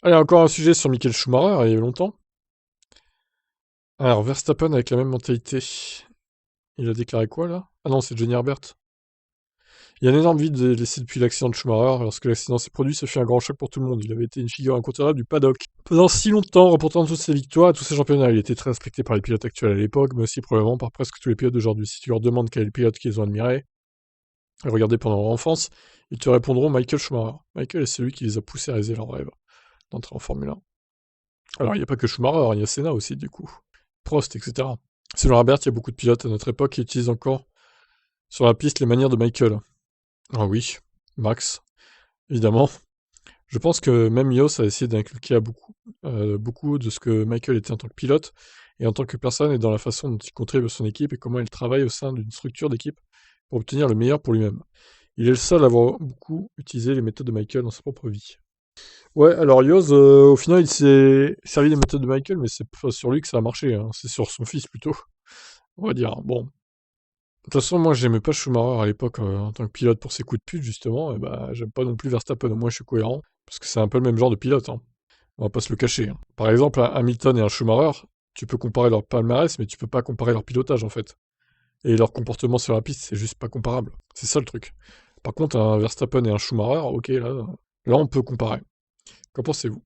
Allez, encore un sujet sur Michael Schumacher, il y a longtemps. Alors, Verstappen avec la même mentalité. Il a déclaré quoi, là? Ah non, c'est Johnny Herbert. Il y a un énorme vide laissé depuis l'accident de Schumacher. Lorsque l'accident s'est produit, ce fut un grand choc pour tout le monde. Il avait été une figure incontournable du paddock. Pendant si longtemps, remportant toutes ses victoires et tous ses championnats, il était très respecté par les pilotes actuels à l'époque, mais aussi probablement par presque tous les pilotes d'aujourd'hui. Si tu leur demandes quel est le pilote qu'ils ont admiré et regardé pendant leur enfance, ils te répondront Michael Schumacher. Michael est celui qui les a poussés à réaliser leur rêve d'entrer en Formule 1. Alors, il n'y a pas que Schumacher, il y a Senna aussi, du coup. Prost, etc. Selon Herbert, il y a beaucoup de pilotes à notre époque qui utilisent encore sur la piste les manières de Michael. Ah oui, Max, évidemment. Je pense que même Yos a essayé d'inculquer à beaucoup de ce que Michael était en tant que pilote et en tant que personne et dans la façon dont il contribue à son équipe et comment il travaille au sein d'une structure d'équipe pour obtenir le meilleur pour lui-même. Il est le seul à avoir beaucoup utilisé les méthodes de Michael dans sa propre vie. Ouais, alors Yoz, au final, il s'est servi des méthodes de Michael, mais c'est pas sur lui que ça a marché, hein, c'est sur son fils plutôt, on va dire. Bon, de toute façon, moi, j'aimais pas Schumacher à l'époque en tant que pilote pour ses coups de pute, justement, et bah, j'aime pas non plus Verstappen, au moins je suis cohérent, parce que c'est un peu le même genre de pilote, hein. On va pas se le cacher, hein. Par exemple, un Hamilton et un Schumacher, tu peux comparer leur palmarès, mais tu peux pas comparer leur pilotage, en fait. Et leur comportement sur la piste, c'est juste pas comparable. C'est ça le truc. Par contre, un Verstappen et un Schumacher, ok, là on peut comparer. Qu'en pensez-vous?